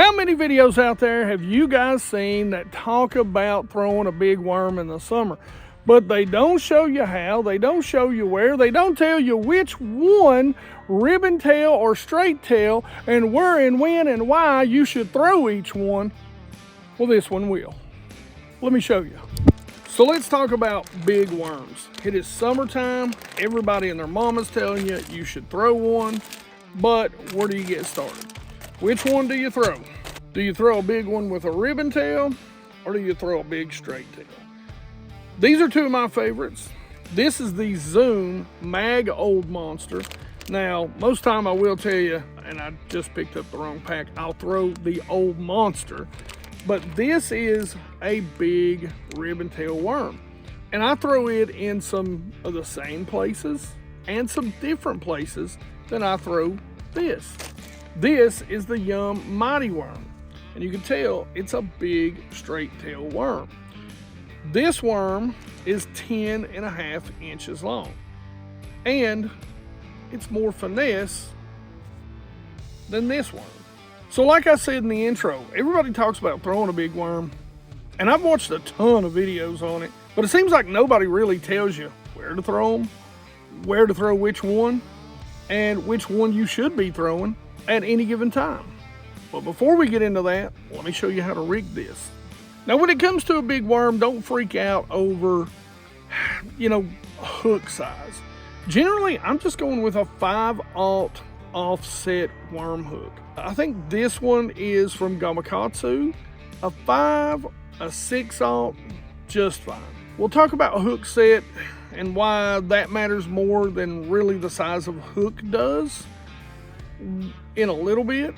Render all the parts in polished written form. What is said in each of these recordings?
How many videos out there have you guys seen that talk about throwing a big worm in the summer? But they don't show you how, they don't show you where, they don't tell you which one, ribbon tail or straight tail, and where and when and why you should throw each one. Well, this one will. Let me show you. So let's talk about big worms. It is summertime, everybody and their mama's telling you you should throw one, but where do you get started? Which one do you throw? Do you throw a big one with a ribbon tail, or do you throw a big straight tail? These are two of my favorites. This is the Zoom Mag Old Monster. Now, most time I will tell you, and I just picked up the wrong pack, I'll throw the Old Monster. But this is a big ribbon tail worm. And I throw it in some of the same places and some different places than I throw this. This is the Yum Mighty Worm. And you can tell it's a big straight tail worm. This worm is 10.5 inches long. And it's more finesse than this worm. So like I said in the intro, everybody talks about throwing a big worm, and I've watched a ton of videos on it, but it seems like nobody really tells you where to throw them, where to throw which one, and which one you should be throwing at any given time. But before we get into that, let me show you how to rig this. Now when it comes to a big worm, don't freak out over, hook size. Generally, I'm just going with a 5/0 offset worm hook. I think this one is from Gamakatsu. A 5, a 6/0, just fine. We'll talk about hook set and why that matters more than really the size of hook does in a little bit,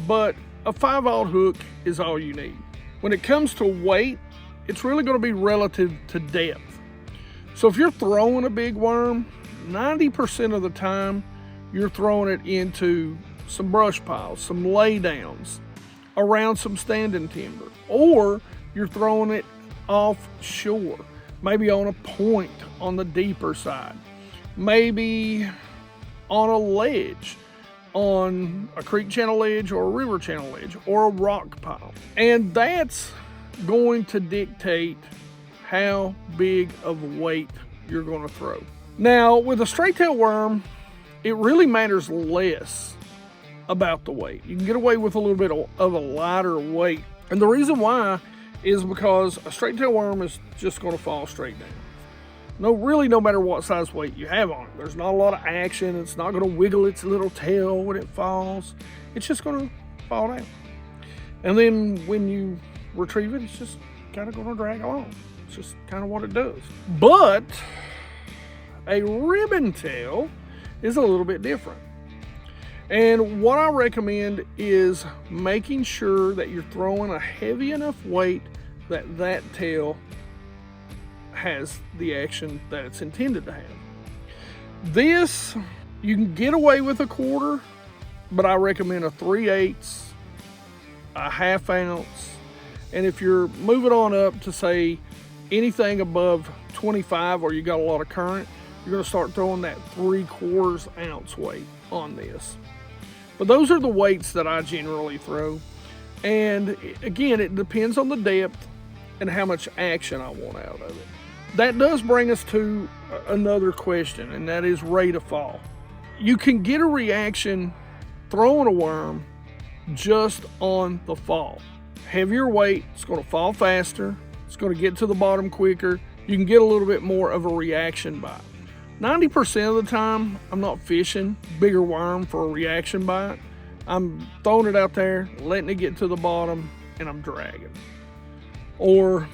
but a 5/0 hook is all you need. When it comes to weight, it's really going to be relative to depth. So if you're throwing a big worm, 90% of the time, you're throwing it into some brush piles, some laydowns, around some standing timber, or you're throwing it offshore, maybe on a point on the deeper side, maybe on a ledge, on a creek channel ledge or a river channel ledge or a rock pile. And that's going to dictate how big of a weight you're going to throw. Now with a straight tail worm, it really matters less about the weight. You can get away with a little bit of a lighter weight. And the reason why is because a straight tail worm is just going to fall straight down. No matter what size weight you have on it. There's not a lot of action. It's not going to wiggle its little tail when it falls. It's just going to fall down. And then when you retrieve it, it's just kind of going to drag along. It's just kind of what it does. But a ribbon tail is a little bit different. And what I recommend is making sure that you're throwing a heavy enough weight that that tail has the action that it's intended to have. This, you can get away with a 1/4, but I recommend a 3/8, a 1/2 ounce. And if you're moving on up to say anything above 25 or you got a lot of current, you're going to start throwing that 3/4 ounce weight on this. But those are the weights that I generally throw. And again, it depends on the depth and how much action I want out of it. That does bring us to another question, and that is rate of fall. You can get a reaction throwing a worm just on the fall. Heavier weight, it's going to fall faster. It's going to get to the bottom quicker. You can get a little bit more of a reaction bite. 90% of the time, I'm not fishing bigger worm for a reaction bite. I'm throwing it out there, letting it get to the bottom, and I'm dragging. Or,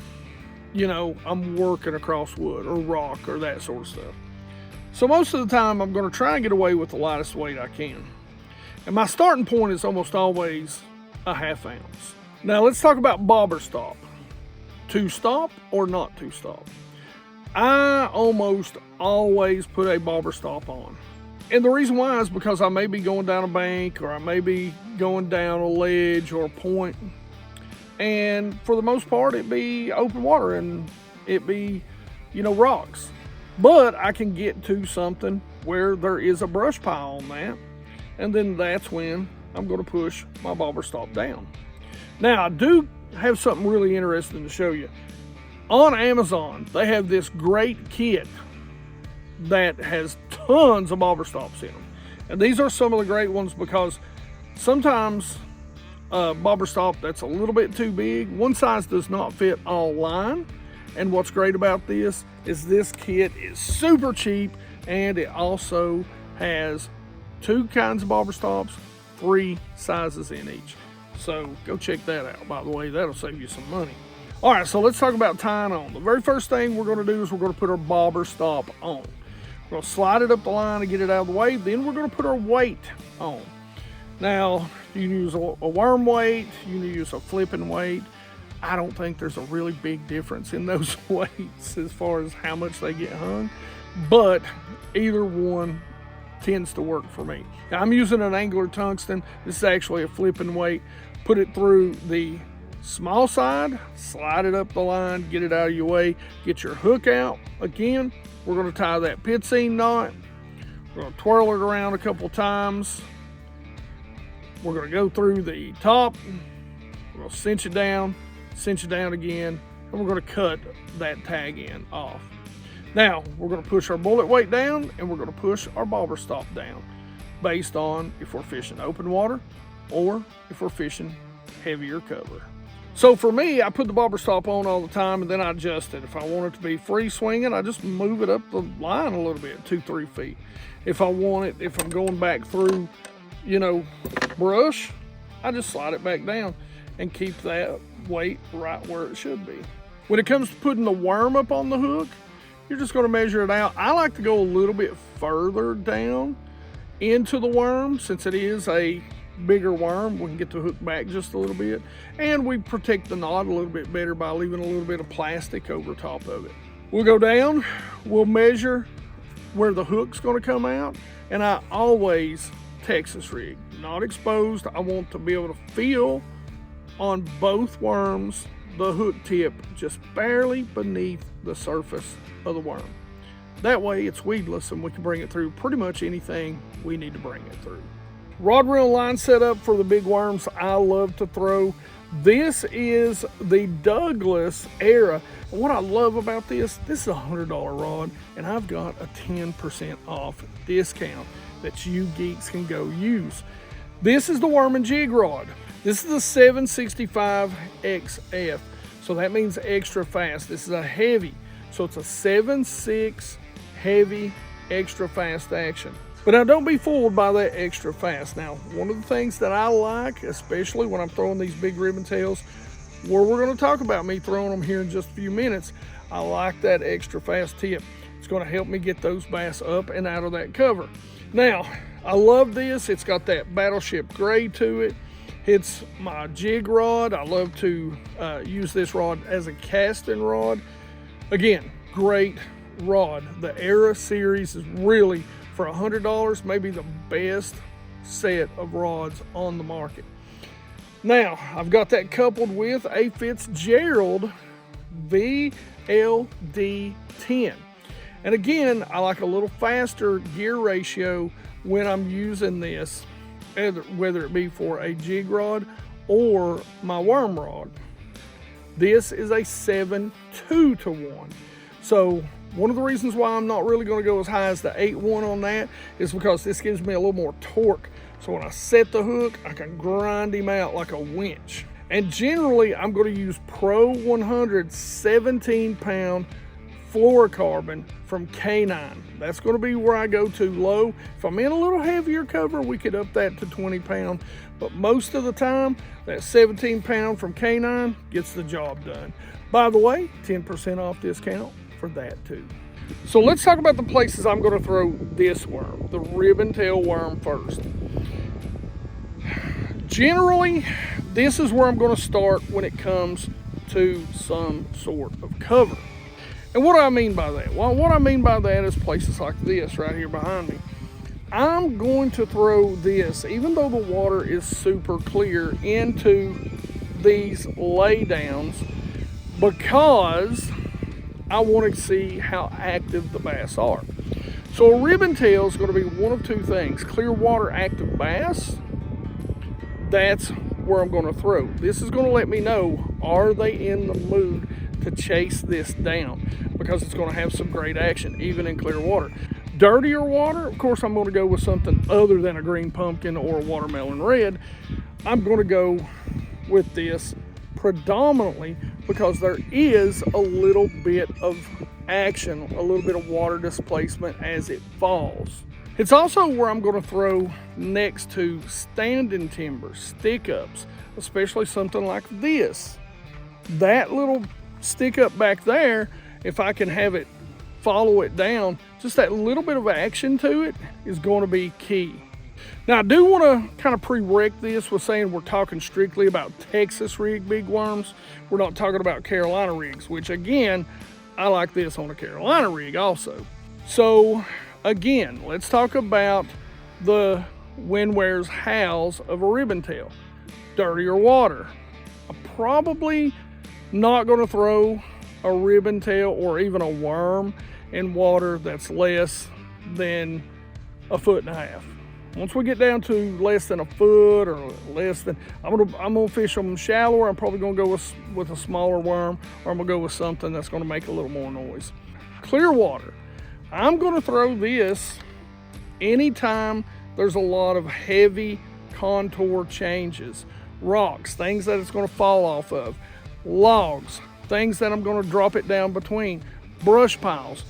I'm working across wood or rock or that sort of stuff. So most of the time, I'm going to try and get away with the lightest weight I can. And my starting point is almost always a 1/2 ounce. Now let's talk about bobber stop. 2-stop or not 2-stop. I almost always put a bobber stop on. And the reason why is because I may be going down a bank or I may be going down a ledge or a point. And for the most part, it'd be open water and it'd be, rocks. But I can get to something where there is a brush pile on that. And then that's when I'm going to push my bobber stop down. Now, I do have something really interesting to show you. On Amazon, they have this great kit that has tons of bobber stops in them. And these are some of the great ones because sometimes a bobber stop that's a little bit too big, one size does not fit all line. And what's great about this is this kit is super cheap, and it also has 2 kinds of bobber stops, 3 sizes in each. So go check that out. By the way, that'll save you some money. All right, so let's talk about tying on. The very first thing we're going to do is we're going to put our bobber stop on. We're going to slide it up the line and get it out of the way. Then we're going to put our weight on. Now, you can use a worm weight, you can use a flipping weight. I don't think there's a really big difference in those weights as far as how much they get hung, but either one tends to work for me. I'm using an Angler Tungsten. This is actually a flipping weight. Put it through the small side, slide it up the line, get it out of your way, get your hook out. Again, we're going to tie that pit seam knot. We're going to twirl it around a couple times. We're going to go through the top. We're going to cinch it down again, and we're going to cut that tag end off. Now, we're going to push our bullet weight down, and we're going to push our bobber stop down based on if we're fishing open water or if we're fishing heavier cover. So for me, I put the bobber stop on all the time, and then I adjust it. If I want it to be free swinging, I just move it up the line a little bit, 2-3 feet. If I want it, if I'm going back through, brush, I just slide it back down and keep that weight right where it should be. When it comes to putting the worm up on the hook, you're just going to measure it out. I like to go a little bit further down into the worm since it is a bigger worm. We can get the hook back just a little bit, and we protect the knot a little bit better by leaving a little bit of plastic over top of it. We'll go down, we'll measure where the hook's going to come out, and I always Texas rig, not exposed. I want to be able to feel on both worms the hook tip just barely beneath the surface of the worm. That way it's weedless and we can bring it through pretty much anything we need to bring it through. Rod, reel, line setup for the big worms I love to throw. This is the Douglas Era. And what I love about this is a $100 rod, and I've got a 10% off discount that you geeks can go use. This is the worm and jig rod. This is the 765 XF, so that means extra fast. This is a heavy, so it's a 7.6 heavy, extra fast action. But now don't be fooled by that extra fast. Now, one of the things that I like, especially when I'm throwing these big ribbon tails, where we're going to talk about me throwing them here in just a few minutes, I like that extra fast tip. It's going to help me get those bass up and out of that cover. Now, I love this. It's got that battleship gray to it. It's my jig rod. I love to use this rod as a casting rod. Again, great rod. The Era series is really, for $100, maybe the best set of rods on the market. Now, I've got that coupled with a Fitzgerald VLD10. And again, I like a little faster gear ratio when I'm using this, whether it be for a jig rod or my worm rod. This is a 7.2 to 1. So one of the reasons why I'm not really going to go as high as the 8.1 on that is because this gives me a little more torque. So when I set the hook, I can grind him out like a winch. And generally, I'm going to use Pro 100 17-pound fluorocarbon from K9. That's going to be where I go to low. If I'm in a little heavier cover, we could up that to 20 pound. But most of the time, that 17-pound from K9 gets the job done. By the way, 10% off discount for that too. So let's talk about the places I'm going to throw this worm, the ribbon tail worm, first. Generally, this is where I'm going to start when it comes to some sort of cover. And what do I mean by that? Well, what I mean by that is places like this right here behind me. I'm going to throw this, even though the water is super clear, into these laydowns because I want to see how active the bass are. So a ribbon tail is going to be one of two things: clear water active bass that's where I'm gonna throw. This is gonna let me know, are they in the mood to chase this down? Because it's gonna have some great action, even in clear water. Dirtier water, of course, I'm gonna go with something other than a green pumpkin or a watermelon red. I'm gonna go with this predominantly because there is a little bit of action, a little bit of water displacement as it falls. It's also where I'm going to throw next to standing timber, stick ups, especially something like this. That little stick up back there, if I can have it follow it down, just that little bit of action to it is going to be key. Now I do want to kind of pre-rec this with saying we're talking strictly about Texas rig big worms. We're not talking about Carolina rigs, which again, I like this on a Carolina rig also. So again, let's talk about the Windware's howls of a ribbon tail. Dirtier water. I'm probably not going to throw a ribbon tail or even a worm in water that's less than 1.5 feet. Once we get down to less than 1 foot or less than, I'm gonna fish them shallower. I'm probably gonna go with a smaller worm, or I'm gonna go with something that's gonna make a little more noise. Clear water. I'm gonna throw this anytime there's a lot of heavy contour changes. Rocks, things that it's gonna fall off of. Logs, things that I'm gonna drop it down between. Brush piles.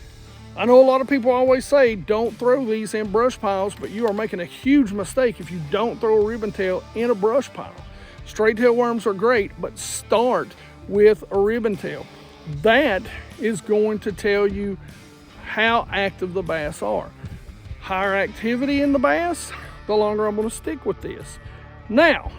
I know a lot of people always say don't throw these in brush piles, but you are making a huge mistake if you don't throw a ribbon tail in a brush pile. Straight tail worms are great, but start with a ribbon tail. That is going to tell you how active the bass are. Higher activity in the bass, the longer I'm going to stick with this. Now,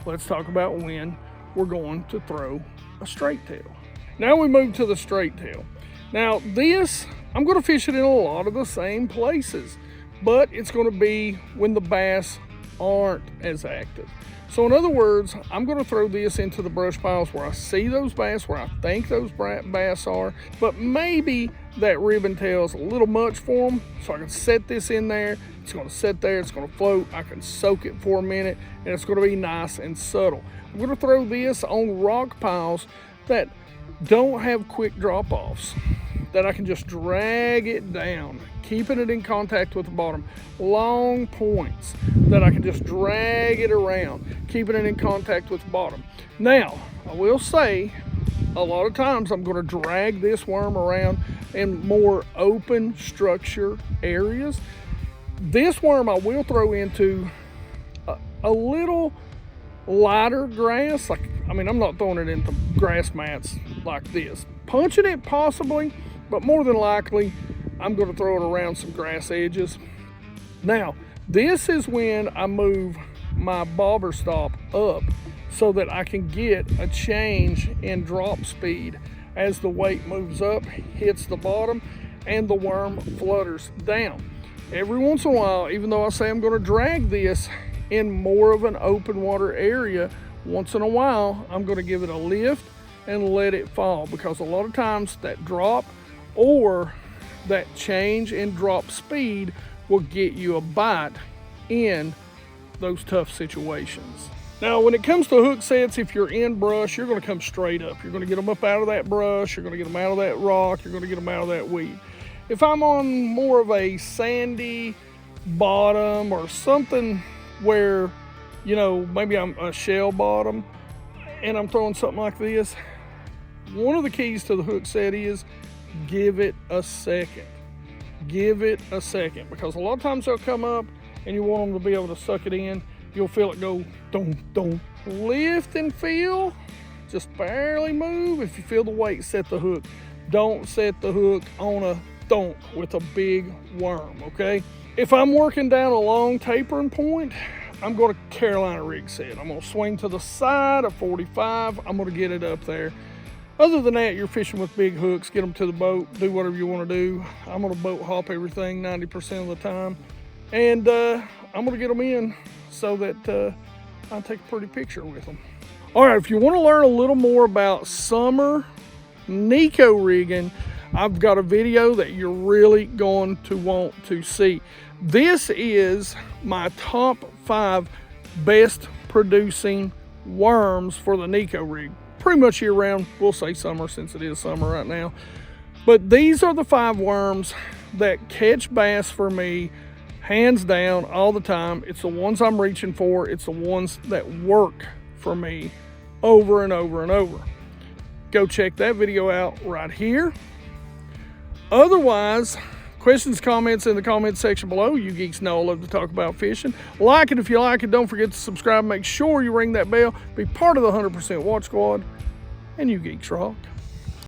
let's talk about when we're going to throw a straight tail. Now we move to the straight tail. Now this, I'm going to fish it in a lot of the same places, but it's going to be when the bass aren't as active. So in other words, I'm going to throw this into the brush piles where I see those bass, where I think those bass are, but maybe that ribbon tail is a little much for them. So I can set this in there. It's going to sit there. It's going to float. I can soak it for a minute, and it's going to be nice and subtle. I'm going to throw this on rock piles that don't have quick drop-offs, that I can just drag it down, keeping it in contact with the bottom. Long points that I can just drag it around, keeping it in contact with the bottom. Now, I will say, a lot of times I'm going to drag this worm around in more open structure areas. This worm I will throw into a little lighter grass. I'm not throwing it into grass mats like this. Punching it possibly, but more than likely, I'm going to throw it around some grass edges. Now, this is when I move my bobber stop up so that I can get a change in drop speed as the weight moves up, hits the bottom, and the worm flutters down. Every once in a while, even though I say I'm going to drag this in more of an open water area, once in a while, I'm going to give it a lift and let it fall, because a lot of times that drop or that change in drop speed will get you a bite in those tough situations. Now, when it comes to hook sets, if you're in brush, you're going to come straight up. You're going to get them up out of that brush. You're going to get them out of that rock. You're going to get them out of that weed. If I'm on more of a sandy bottom or something where, maybe I'm a shell bottom and I'm throwing something like this, one of the keys to the hook set is give it a second. Give it a second, because a lot of times they'll come up and you want them to be able to suck it in. You'll feel it go don't lift and feel, just barely move. If you feel the weight, set the hook. Don't set the hook on a thunk with a big worm, okay? If I'm working down a long tapering point, I'm going to Carolina rig set. I'm going to swing to the side of 45. I'm going to get it up there. Other than that, you're fishing with big hooks. Get them to the boat. Do whatever you want to do. I'm going to boat hop everything 90% of the time. And I'm going to get them in so that I take a pretty picture with them. All right, if you want to learn a little more about summer Nico rigging, I've got a video that you're really going to want to see. This is my top 5 best producing worms for the Nico rig. Pretty much year round, we'll say summer since it is summer right now. But these are the 5 worms that catch bass for me, hands down, all the time. It's the ones I'm reaching for. It's the ones that work for me over and over and over. Go check that video out right here. Otherwise, questions, comments in the comments section below. You geeks know I love to talk about fishing. Like it if you like it. Don't forget to subscribe. Make sure you ring that bell. Be part of the 100% Watch Squad. And you geeks rock.